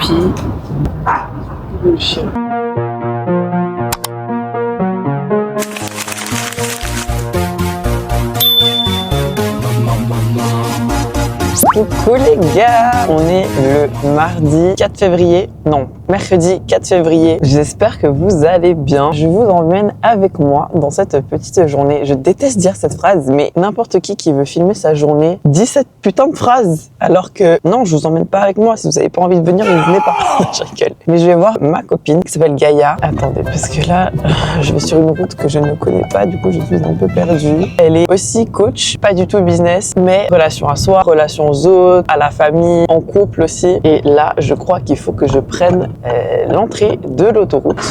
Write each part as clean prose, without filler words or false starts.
puis le chien. Coucou les gars, on est le mardi 4 février, non, mercredi 4 février. J'espère que vous allez bien. Je vous emmène avec moi dans cette petite journée. Je déteste dire cette phrase, mais n'importe qui veut filmer sa journée dit cette putain de phrase. Alors que non, je vous emmène pas avec moi. Si vous avez pas envie de venir, ne venez pas. Je rigole. Mais je vais voir ma copine qui s'appelle Gaïa. Attendez, parce que là, je vais sur une route que je ne connais pas, du coup je suis un peu perdue. Elle est aussi coach, pas du tout business, mais relation à soi, relation aux autres, à la famille, en couple aussi. Et là, je crois qu'il faut que je prenne l'entrée de l'autoroute.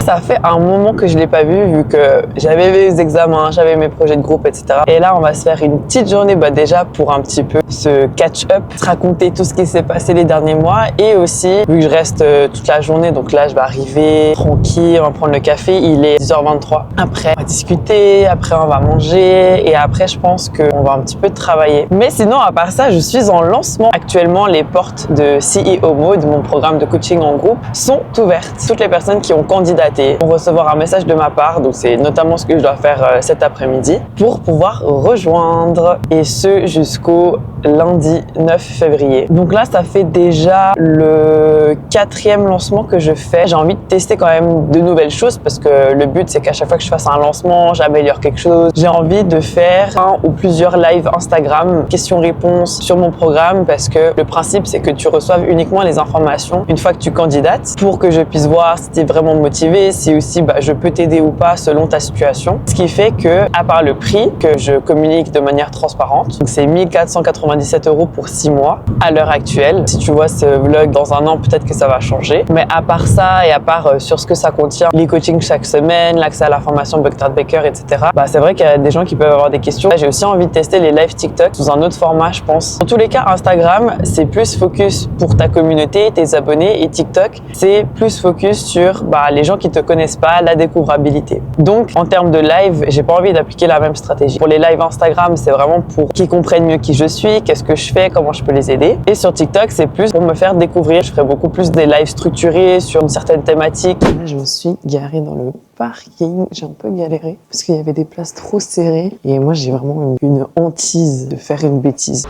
Ça fait un moment que je l'ai pas vu que j'avais mes examens, j'avais mes projets de groupe, etc. Et là, on va se faire une petite journée, déjà pour un petit peu se catch-up, se raconter tout ce qui s'est passé les derniers mois. Et aussi, vu que je reste toute la journée, donc là, je vais arriver tranquille, on va prendre le café, il est 10h23. Après, on va discuter, après on va manger et après, je pense qu'on va un petit peu travailler. Mais sinon, à part ça, je suis en lancement. Actuellement, les portes de CEO Mode, mon programme de coaching en groupe, sont ouvertes. Toutes les personnes qui ont candidaté vont recevoir un message de ma part, donc c'est notamment ce que je dois faire cet après-midi, pour pouvoir rejoindre, et ce jusqu'au lundi 9 février. Donc là, ça fait déjà le 4e lancement que je fais. J'ai envie de tester quand même de nouvelles choses parce que le but, c'est qu'à chaque fois que je fasse un lancement, j'améliore quelque chose. J'ai envie de faire un ou plusieurs lives Instagram, questions-réponses sur mon programme, parce que le principe, c'est que tu reçoives uniquement les informations une fois que tu candidates, pour que je puisse voir si tu es vraiment motivé, si aussi je peux t'aider ou pas selon ta situation. Ce qui fait que, à part le prix que je communique de manière transparente, donc c'est 1497 € pour 6 mois à l'heure actuelle. Si tu vois ce vlog dans un an, peut-être que ça va changer. Mais à part ça et à part sur ce que ça contient, les coachings chaque semaine, l'accès à la formation Buck-Tart Baker, etc. C'est vrai qu'il y a des gens qui peuvent avoir des questions. J'ai aussi envie de tester les live TikTok sous un autre format, je pense. Dans tous les cas, Instagram, c'est plus focus pour ta communauté, tes abonnés, et TikTok, c'est plus focus sur les gens qui te connaissent pas, la découvrabilité. Donc, en termes de live, j'ai pas envie d'appliquer la même stratégie. Pour les lives Instagram, c'est vraiment pour qu'ils comprennent mieux qui je suis, qu'est-ce que je fais, comment je peux les aider. Et sur TikTok, c'est plus pour me faire découvrir. Je ferai beaucoup plus des lives structurés sur une certaine thématique. Là, je me suis garée dans le parking. J'ai un peu galéré parce qu'il y avait des places trop serrées. Et moi, j'ai vraiment une hantise de faire une bêtise.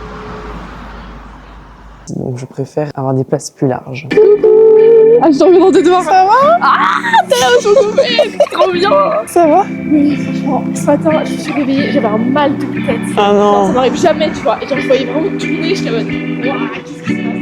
Donc, je préfère avoir des places plus larges. Ah, je dormais dans tes doigts. Ça va? Ah, t'es trop bien. Ça va? Oui, franchement, ce matin, je me suis réveillée, j'avais un mal de tête. Ah non. Genre, ça m'arrive jamais, tu vois. Et genre, je voyais vraiment tourner, j'étais en mode, waouh, qu'est-ce qui se passe?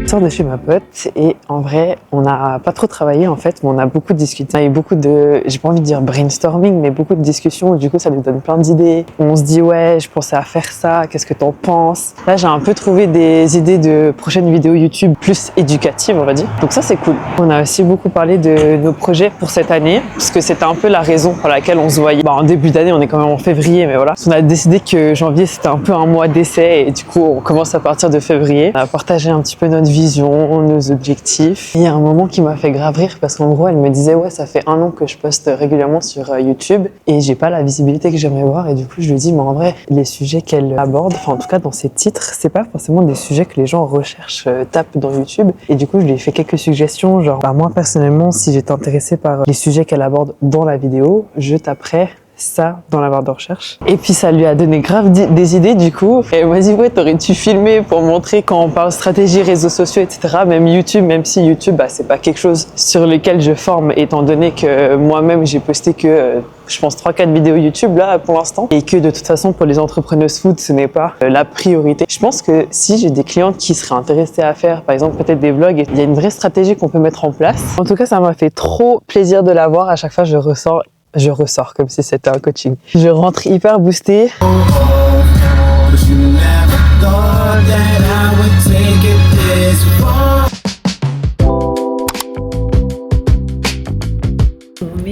Je sors de chez ma pote et en vrai, on n'a pas trop travaillé en fait, mais on a beaucoup discuté. Il y a eu beaucoup de, j'ai pas envie de dire brainstorming, mais beaucoup de discussions. Du coup, ça nous donne plein d'idées. On se dit ouais, je pensais à faire ça, qu'est-ce que t'en penses? Là, j'ai un peu trouvé des idées de prochaines vidéos YouTube plus éducatives, on va dire. Donc ça, c'est cool. On a aussi beaucoup parlé de nos projets pour cette année, parce que c'était un peu la raison pour laquelle on se voyait. En début d'année, on est quand même en février, mais voilà. On a décidé que janvier, c'était un peu un mois d'essai et du coup, on commence à partir de février. On a partagé un petit peu notre vie, nos objectifs. Il y a un moment qui m'a fait grave rire parce qu'en gros, elle me disait ouais, ça fait 1 an que je poste régulièrement sur YouTube et j'ai pas la visibilité que j'aimerais voir. Et du coup, je lui dis mais en vrai, les sujets qu'elle aborde, en tout cas dans ses titres, c'est pas forcément des sujets que les gens recherchent, tapent dans YouTube. Et du coup, je lui ai fait quelques suggestions, genre moi personnellement, si j'étais intéressée par les sujets qu'elle aborde dans la vidéo, je taperais ça dans la barre de recherche. Et puis ça lui a donné grave des idées du coup. Et elle m'a dit ouais, t'aurais-tu filmé pour montrer quand on parle stratégie, réseaux sociaux, etc. Même YouTube, même si YouTube, c'est pas quelque chose sur lequel je forme, étant donné que moi-même j'ai posté que je pense 3-4 vidéos YouTube là pour l'instant, et que de toute façon pour les entrepreneuses food ce n'est pas la priorité. Je pense que si j'ai des clientes qui seraient intéressées à faire par exemple peut-être des vlogs, il y a une vraie stratégie qu'on peut mettre en place. En tout cas, ça m'a fait trop plaisir de la voir. À chaque fois je ressors comme si c'était un coaching. Je rentre hyper boostée.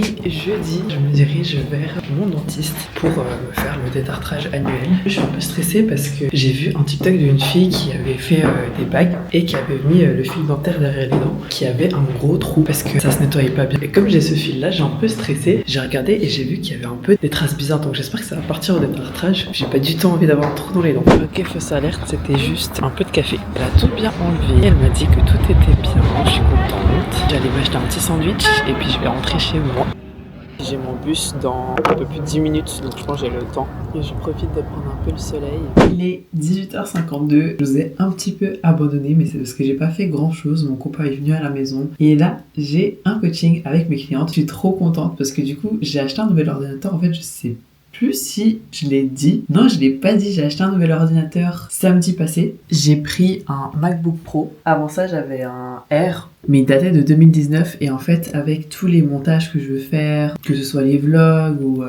est jeudi, je me dirige vers mon dentiste pour me faire le détartrage annuel. Je suis un peu stressée parce que j'ai vu un TikTok d'une fille qui avait fait des bagues et qui avait mis le fil dentaire derrière les dents, qui avait un gros trou parce que ça se nettoyait pas bien. Et comme j'ai ce fil là, j'ai un peu stressé, j'ai regardé et j'ai vu qu'il y avait un peu des traces bizarres, donc j'espère que ça va partir au détartrage. J'ai pas du tout envie d'avoir un trou dans les dents. Ok, fausse alerte, c'était juste un peu de café. Elle a tout bien enlevé, elle m'a dit que tout était bien, je suis contente. J'allais m'acheter un petit sandwich et puis je vais rentrer chez moi. J'ai mon bus dans un peu plus de 10 minutes, donc je pense que j'ai le temps. Et je profite de prendre un peu le soleil. Il est 18h52, je vous ai un petit peu abandonné, mais c'est parce que j'ai pas fait grand chose. Mon copain est venu à la maison. Et là, j'ai un coaching avec mes clientes. Je suis trop contente parce que du coup, j'ai acheté un nouvel ordinateur. En fait, je sais plus si je l'ai dit. Non, je l'ai pas dit. J'ai acheté un nouvel ordinateur samedi passé. J'ai pris un MacBook Pro. Avant ça, j'avais un R, mais il datait de 2019. Et en fait, avec tous les montages que je veux faire, que ce soit les vlogs ou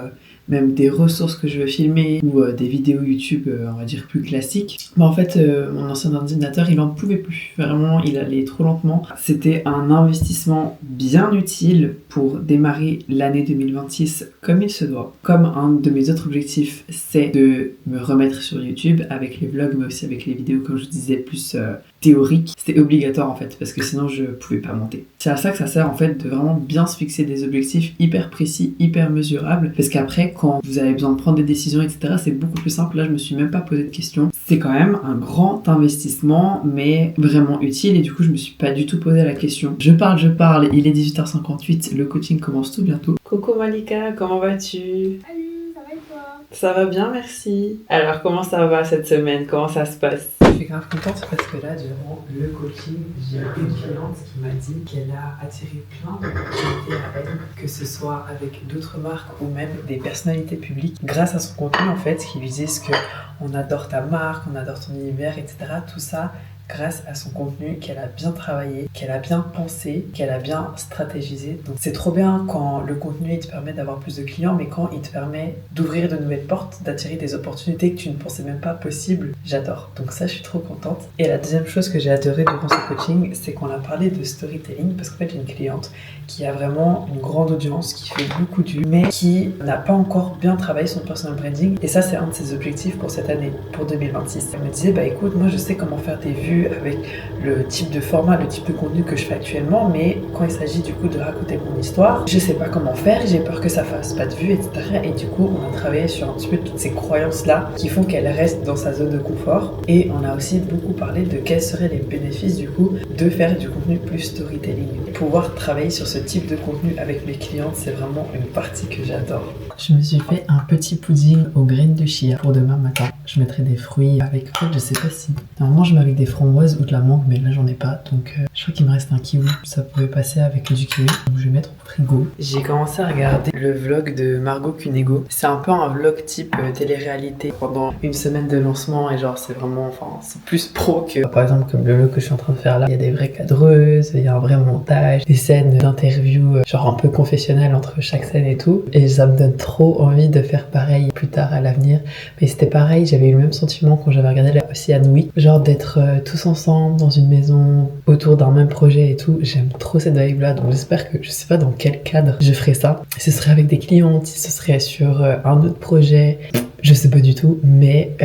même des ressources que je veux filmer ou des vidéos YouTube, on va dire plus classiques. Mais en fait, mon ancien ordinateur, il en pouvait plus. Vraiment, il allait trop lentement. C'était un investissement bien utile pour démarrer l'année 2026 comme il se doit. Comme un de mes autres objectifs, c'est de me remettre sur YouTube avec les vlogs, mais aussi avec les vidéos, comme je vous disais, plus théoriques. C'était obligatoire en fait, parce que sinon je pouvais pas monter. C'est à ça que ça sert en fait, de vraiment bien se fixer des objectifs hyper précis, hyper mesurables, parce qu'après, quand vous avez besoin de prendre des décisions, etc., c'est beaucoup plus simple. Là, je me suis même pas posé de questions. C'est quand même un grand investissement, mais vraiment utile, et du coup, je me suis pas du tout posé la question. Je parle, il est 18h58, le coaching commence tout bientôt. Coucou Malika, comment vas-tu? Salut, ça va et toi? Ça va bien, merci. Alors, comment ça va cette semaine? Comment ça se passe? Je suis grave contente parce que là, durant le coaching, j'ai une cliente qui m'a dit qu'elle a attiré plein d'opportunités à elle, que ce soit avec d'autres marques ou même des personnalités publiques, grâce à son contenu en fait, qui lui disent que on adore ta marque, on adore ton univers, etc. Tout ça grâce à son contenu qu'elle a bien travaillé, qu'elle a bien pensé, qu'elle a bien stratégisé. Donc c'est trop bien quand le contenu il te permet d'avoir plus de clients, mais quand il te permet d'ouvrir de nouvelles portes, d'attirer des opportunités que tu ne pensais même pas possibles. J'adore. Donc ça, je suis trop contente. Et la deuxième chose que j'ai adoré durant ce coaching, c'est qu'on a parlé de storytelling, parce qu'en fait, j'ai une cliente qui a vraiment une grande audience, qui fait beaucoup de vues, mais qui n'a pas encore bien travaillé son personal branding. Et ça, c'est un de ses objectifs pour cette année, pour 2026. Elle me disait, bah écoute, moi je sais comment faire des vues avec le type de format, le type de contenu que je fais actuellement, mais quand il s'agit du coup de raconter mon histoire, je sais pas comment faire, j'ai peur que ça fasse pas de vues, etc. Et du coup, on a travaillé sur un petit peu toutes ces croyances-là qui font qu'elle reste dans sa zone de confort. Et on a aussi beaucoup parlé de quels seraient les bénéfices du coup de faire du contenu plus storytelling. Et pouvoir travailler sur ce type de contenu avec mes clientes, c'est vraiment une partie que j'adore. Je me suis fait un petit pudding aux graines de chia pour demain matin. Je mettrai des fruits avec, en fait, je sais pas si... Normalement, je mets avec des framboises ou de la mangue, mais là, j'en ai pas. Donc, je crois qu'il me reste un kiwi. Ça pouvait passer avec du kiwi. Donc, je vais mettre au frigo. J'ai commencé à regarder le vlog de Margot Cunego. C'est un peu un vlog type télé-réalité pendant une semaine de lancement. Et genre, c'est vraiment... Enfin, c'est plus pro que... Par exemple, comme le vlog que je suis en train de faire là. Il y a des vraies cadreuses, il y a un vrai montage, des scènes d'interview, genre un peu confessionnelles entre chaque scène et tout. Et ça me donne trop envie de faire pareil plus tard à l'avenir. Mais c'était pareil, j'avais eu le même sentiment quand j'avais regardé la Ocean Week. Genre d'être tous ensemble dans une maison autour d'un même projet et tout. J'aime trop cette vibe là, donc j'espère que je sais pas dans quel cadre je ferai ça. Si ce serait avec des clientes, si ce serait sur un autre projet, je sais pas du tout, mais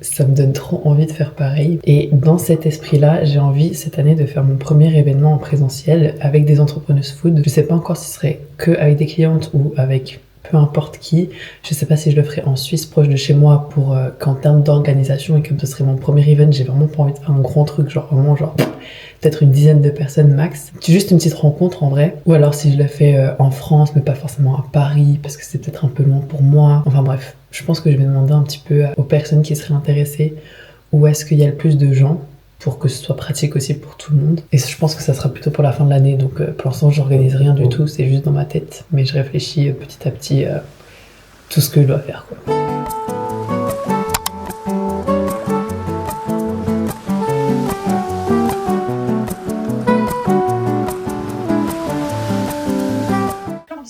ça me donne trop envie de faire pareil. Et dans cet esprit-là, j'ai envie cette année de faire mon premier événement en présentiel avec des entrepreneuses food. Je sais pas encore si ce serait que avec des clientes ou avec peu importe qui. Je sais pas si je le ferai en Suisse proche de chez moi pour qu'en termes d'organisation, et comme ce serait mon premier event, j'ai vraiment pas envie de faire un grand truc, genre vraiment genre peut-être une dizaine de personnes max. C'est juste une petite rencontre en vrai. Ou alors si je le fais en France, mais pas forcément à Paris, parce que c'est peut-être un peu loin pour moi. Enfin bref, je pense que je vais demander un petit peu aux personnes qui seraient intéressées où est-ce qu'il y a le plus de gens, pour que ce soit pratique aussi pour tout le monde. Et je pense que ça sera plutôt pour la fin de l'année, donc pour l'instant j'organise rien du tout, c'est juste dans ma tête, mais je réfléchis petit à petit tout ce que je dois faire, quoi.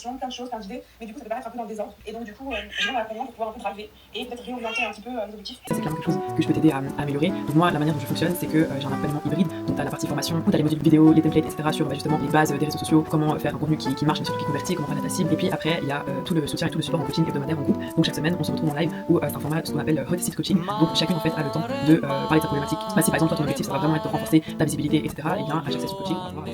solutions, plein de choses, plein d'idées, mais du coup ça peut paraître un peu dans le désordre. Et donc du coup, je viens dans l'accompagnement pour pouvoir un peu driver et peut-être réorienter un petit peu mes objectifs. C'est clairement quelque chose que je peux t'aider à améliorer. Donc moi, la manière dont je fonctionne, c'est que j'ai un accompagnement hybride. Donc tu as la partie formation, où tu as les modules vidéo, les templates, etc. sur justement les bases des réseaux sociaux, comment faire un contenu qui marche, mais surtout qui convertit, comment faire ta cible. Et puis après, il y a tout le soutien et tout le support en coaching hebdomadaire en groupe. Donc chaque semaine, on se retrouve en live où c'est un format ce qu'on appelle hot seat coaching. Donc chacune en fait a le temps de parler de sa problématique. Bah, si par exemple toi ton objectif ça va vraiment être de renforcer ta visibilité, etc. Et bien à chaque session coaching, on va voir.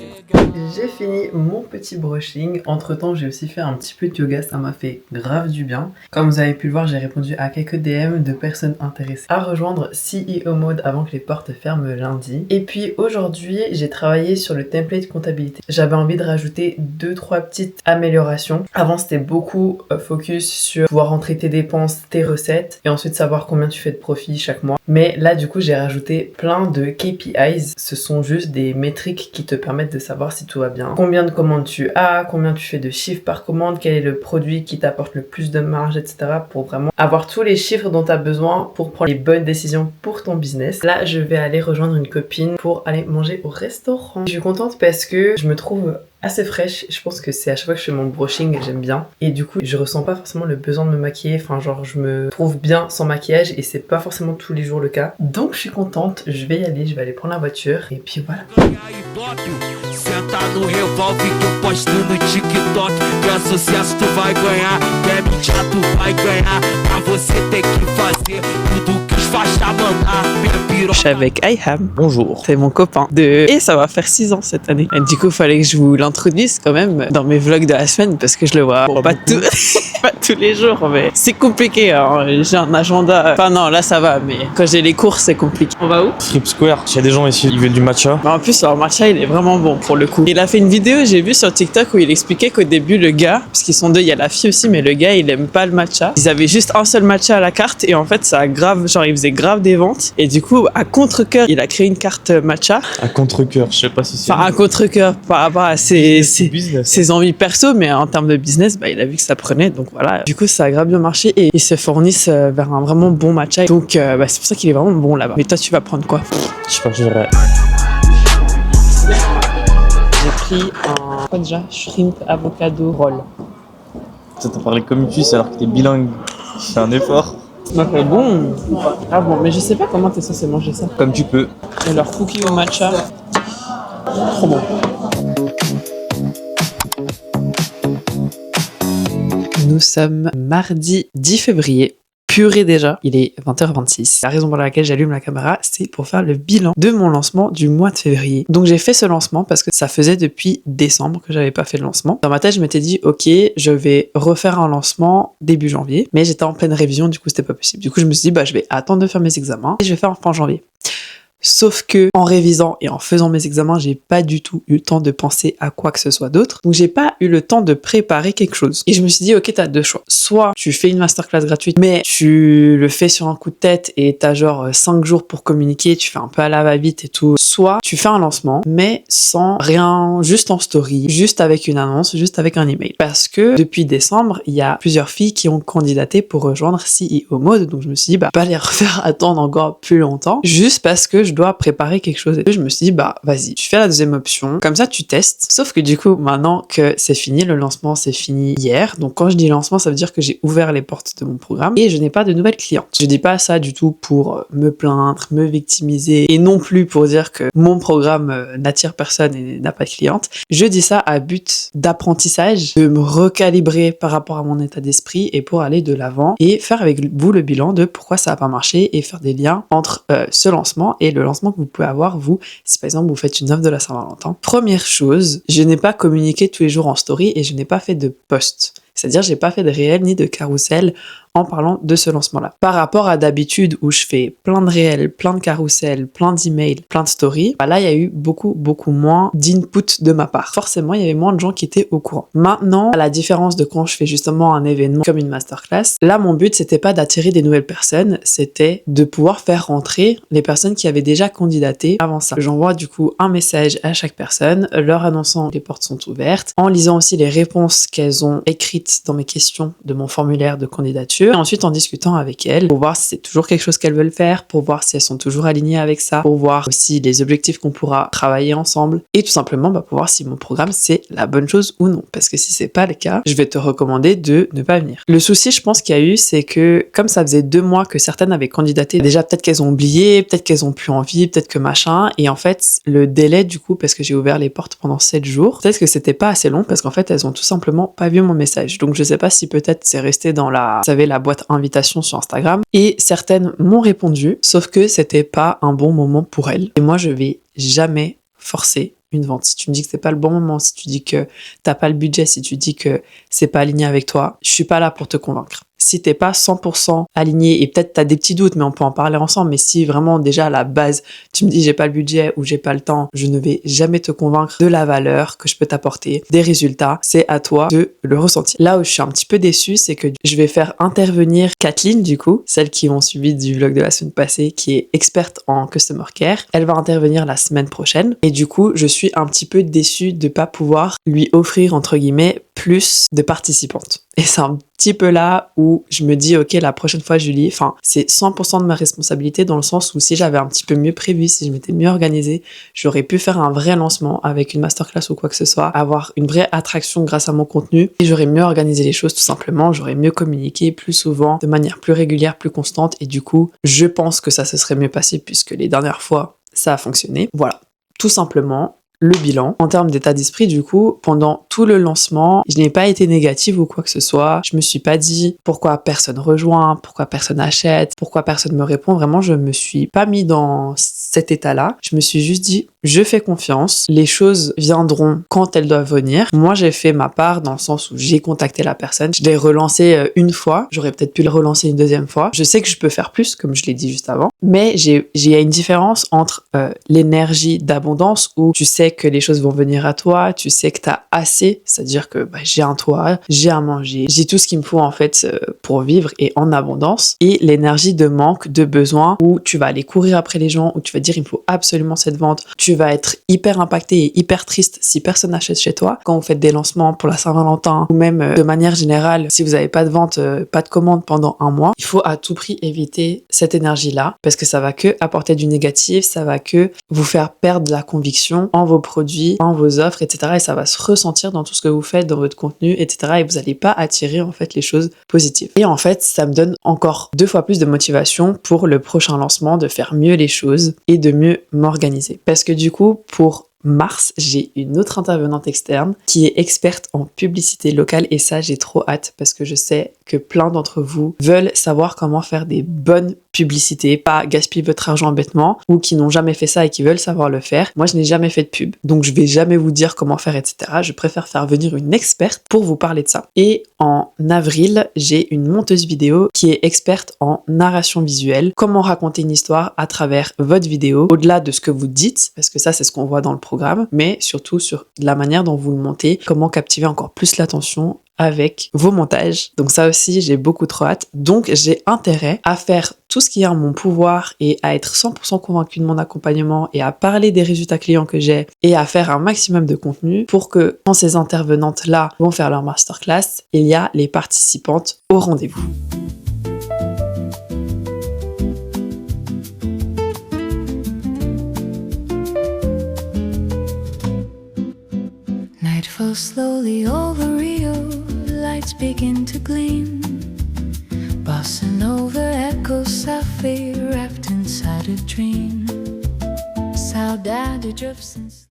J'ai fini mon petit brushing. Entre temps, j'ai aussi fait un petit peu de yoga. Ça m'a fait grave du bien. Comme vous avez pu le voir, j'ai répondu à quelques DM de personnes intéressées à rejoindre CEO Mode avant que les portes ferment lundi. Et puis aujourd'hui, j'ai travaillé sur le template comptabilité. J'avais envie de rajouter 2-3 petites améliorations. Avant, c'était beaucoup focus sur pouvoir rentrer tes dépenses, tes recettes et ensuite savoir combien tu fais de profit chaque mois. Mais là, du coup, j'ai rajouté plein de KPIs. Ce sont juste des métriques qui te permettent de savoir si tout va bien. Combien de commandes tu as, combien tu fais de chiffres par commande, quel est le produit qui t'apporte le plus de marge, etc. pour vraiment avoir tous les chiffres dont tu as besoin pour prendre les bonnes décisions pour ton business. Là, je vais aller rejoindre une copine pour aller manger au restaurant. Je suis contente parce que je me trouve assez fraîche. Je pense que c'est à chaque fois que je fais mon brushing, j'aime bien. Et du coup, je ressens pas forcément le besoin de me maquiller. Enfin, genre, je me trouve bien sans maquillage et c'est pas forcément tous les jours le cas. Donc, je suis contente. Je vais y aller. Je vais aller prendre la voiture. Et puis voilà. Senta no revolve que eu posto no TikTok. Que é sucesso tu vai ganhar, que é mentira tu vai ganhar. Pra você tem que fazer tudo que os fachas mandar. Je suis avec Ayham. Bonjour. C'est mon copain et ça va faire 6 ans cette année. Et du coup, il fallait que je vous l'introduise quand même dans mes vlogs de la semaine parce que je le vois pas tous les jours, mais c'est compliqué. Hein. J'ai un agenda. Enfin non, là ça va, mais quand j'ai les cours, c'est compliqué. On va où? Strip Square. Il y a des gens ici, ils veulent du matcha. En plus, leur matcha, il est vraiment bon pour le coup. Il a fait une vidéo, j'ai vu sur TikTok, où il expliquait qu'au début, le gars, parce qu'ils sont deux, il y a la fille aussi, mais le gars, il aime pas le matcha. Ils avaient juste un seul matcha à la carte et en fait, ça a grave, genre, il faisait grave des ventes. Et du coup, à contre-cœur, il a créé une carte matcha. À contre-cœur, je sais pas si c'est. Enfin, à contre-cœur par rapport à ses envies perso, mais en termes de business, bah, il a vu que ça prenait. Donc voilà. Du coup, ça a grave bien marché et ils se fournissent vers un vraiment bon matcha. Donc, bah, c'est pour ça qu'il est vraiment bon là-bas. Mais toi, tu vas prendre quoi? Je sais pas, je verrai. J'ai pris un, quoi déjà? Shrimp avocado roll. Ça t'a parlé comme une Suisse alors que t'es bilingue. C'est un effort. Ça m'a fait bon. Ah bon, mais je sais pas comment t'es censé manger ça. Comme tu peux. Et leur cookie au matcha. Trop bon. Nous sommes mardi 10 février. Purée déjà, il est 20h26. La raison pour laquelle j'allume la caméra, c'est pour faire le bilan de mon lancement du mois de février. Donc j'ai fait ce lancement parce que ça faisait depuis décembre que j'avais pas fait le lancement. Dans ma tête, je m'étais dit, ok, je vais refaire un lancement début janvier, mais j'étais en pleine révision, du coup c'était pas possible. Du coup je me suis dit, bah je vais attendre de faire mes examens et je vais faire en fin janvier. Sauf que en révisant et en faisant mes examens, j'ai pas du tout eu le temps de penser à quoi que ce soit d'autre. Donc j'ai pas eu le temps de préparer quelque chose. Et je me suis dit, ok, t'as deux choix. Soit tu fais une masterclass gratuite, mais tu le fais sur un coup de tête et t'as genre 5 jours pour communiquer, tu fais un peu à la va-vite et tout. Soit tu fais un lancement, mais sans rien, juste en story, juste avec une annonce, juste avec un email. Parce que depuis décembre, il y a plusieurs filles qui ont candidaté pour rejoindre CEO Mode. Donc je me suis dit, bah pas les refaire attendre encore plus longtemps, juste parce que je dois préparer quelque chose. Et je me suis dit, bah vas-y, tu fais la deuxième option, comme ça tu testes. Sauf que du coup, maintenant que c'est fini, le lancement c'est fini hier. Donc quand je dis lancement, ça veut dire que j'ai ouvert les portes de mon programme et je n'ai pas de nouvelles clientes. Je dis pas ça du tout pour me plaindre, me victimiser et non plus pour dire que mon programme n'attire personne et n'a pas de clientes. Je dis ça à but d'apprentissage, de me recalibrer par rapport à mon état d'esprit et pour aller de l'avant et faire avec vous le bilan de pourquoi ça n'a pas marché et faire des liens entre ce lancement et le lancement que vous pouvez avoir, vous, si par exemple vous faites une offre de la Saint-Valentin. Première chose, je n'ai pas communiqué tous les jours en story et je n'ai pas fait de post. C'est-à-dire, j'ai pas fait de réel ni de carrousel en parlant de ce lancement-là. Par rapport à d'habitude où je fais plein de réels, plein de carrousels, plein d'emails, plein de stories, bah là, il y a eu beaucoup moins d'input de ma part. Forcément, il y avait moins de gens qui étaient au courant. Maintenant, à la différence de quand je fais justement un événement comme une masterclass, là, mon but, c'était pas d'attirer des nouvelles personnes, c'était de pouvoir faire rentrer les personnes qui avaient déjà candidaté avant ça. J'envoie du coup un message à chaque personne, leur annonçant que les portes sont ouvertes, en lisant aussi les réponses qu'elles ont écrites dans mes questions de mon formulaire de candidature, sûr. Et ensuite, en discutant avec elles, pour voir si c'est toujours quelque chose qu'elles veulent faire, pour voir si elles sont toujours alignées avec ça, pour voir aussi les objectifs qu'on pourra travailler ensemble, et tout simplement pour voir si mon programme c'est la bonne chose ou non. Parce que si c'est pas le cas, je vais te recommander de ne pas venir. Le souci, je pense qu'il y a eu, c'est que comme ça faisait 2 mois que certaines avaient candidaté, déjà peut-être qu'elles ont oublié, peut-être qu'elles ont plus envie, peut-être que machin, et en fait, le délai du coup, parce que j'ai ouvert les portes pendant 7 jours, peut-être que c'était pas assez long parce qu'en fait, elles ont tout simplement pas vu mon message. Donc je sais pas si peut-être c'est resté dans la, vous savez, la boîte invitation sur Instagram, et certaines m'ont répondu, sauf que c'était pas un bon moment pour elles. Et moi, je vais jamais forcer une vente. Si tu me dis que c'est pas le bon moment, si tu dis que t'as pas le budget, si tu dis que c'est pas aligné avec toi, je suis pas là pour te convaincre. Si t'es pas 100% aligné, et peut-être t'as des petits doutes, mais on peut en parler ensemble, mais si vraiment déjà à la base, tu me dis j'ai pas le budget ou j'ai pas le temps, je ne vais jamais te convaincre de la valeur que je peux t'apporter, des résultats, c'est à toi de le ressentir. Là où je suis un petit peu déçue, c'est que je vais faire intervenir Kathleen, du coup, celle qui ont suivi du vlog de la semaine passée, qui est experte en customer care. Elle va intervenir la semaine prochaine, et du coup, je suis un petit peu déçue de pas pouvoir lui offrir, entre guillemets, plus de participantes. Et c'est un petit peu là où je me dis, ok, la prochaine fois, Julie, c'est 100% de ma responsabilité dans le sens où si j'avais un petit peu mieux prévu, si je m'étais mieux organisée, j'aurais pu faire un vrai lancement avec une masterclass ou quoi que ce soit, avoir une vraie attraction grâce à mon contenu, et j'aurais mieux organisé les choses tout simplement, j'aurais mieux communiqué plus souvent, de manière plus régulière, plus constante, et du coup, je pense que ça se serait mieux passé puisque les dernières fois, ça a fonctionné. Voilà, tout simplement. Le bilan. En termes d'état d'esprit, du coup, pendant tout le lancement, je n'ai pas été négative ou quoi que ce soit. Je me suis pas dit pourquoi personne rejoint, pourquoi personne achète, pourquoi personne me répond. Vraiment, je me suis pas mis dans cet état-là. Je me suis juste dit, je fais confiance. Les choses viendront quand elles doivent venir. Moi, j'ai fait ma part dans le sens où j'ai contacté la personne. Je l'ai relancé une fois. J'aurais peut-être pu le relancer une deuxième fois. Je sais que je peux faire plus, comme je l'ai dit juste avant. Mais il y a une différence entre l'énergie d'abondance où tu sais que les choses vont venir à toi, tu sais que tu as assez, c'est-à-dire que j'ai un toit, j'ai à manger, j'ai tout ce qu'il me faut en fait pour vivre et en abondance, et l'énergie de manque, de besoin, où tu vas aller courir après les gens, où tu vas dire il me faut absolument cette vente, tu vas être hyper impacté et hyper triste si personne n'achète chez toi, quand vous faites des lancements pour la Saint-Valentin, ou même de manière générale, si vous n'avez pas de vente, pas de commande pendant 1 mois, il faut à tout prix éviter cette énergie-là, parce que ça va que apporter du négatif, ça va que vous faire perdre la conviction en vos produits, en vos offres, etc. Et ça va se ressentir dans tout ce que vous faites, dans votre contenu, etc. Et vous n'allez pas attirer en fait les choses positives. Et en fait, ça me donne encore 2 fois plus de motivation pour le prochain lancement, de faire mieux les choses et de mieux m'organiser. Parce que du coup, pour mars, j'ai une autre intervenante externe qui est experte en publicité locale, et ça, j'ai trop hâte parce que je sais que plein d'entre vous veulent savoir comment faire des bonnes publicités, pas gaspiller votre argent bêtement, ou qui n'ont jamais fait ça et qui veulent savoir le faire. Moi, je n'ai jamais fait de pub, donc je vais jamais vous dire comment faire, etc. Je préfère faire venir une experte pour vous parler de ça. Et en avril, j'ai une monteuse vidéo qui est experte en narration visuelle, comment raconter une histoire à travers votre vidéo, au-delà de ce que vous dites, parce que ça, c'est ce qu'on voit dans le programme, mais surtout sur la manière dont vous le montez, comment captiver encore plus l'attention avec vos montages. Donc ça aussi, j'ai beaucoup trop hâte. Donc j'ai intérêt à faire tout ce qui est en mon pouvoir et à être 100% convaincue de mon accompagnement et à parler des résultats clients que j'ai et à faire un maximum de contenu pour que quand ces intervenantes-là vont faire leur masterclass, il y a les participantes au rendez-vous. Night falls slowly over Rio, lights begin to gleam. Bossa Nova echoes softly, wrapped inside a dream. Saudade drifts in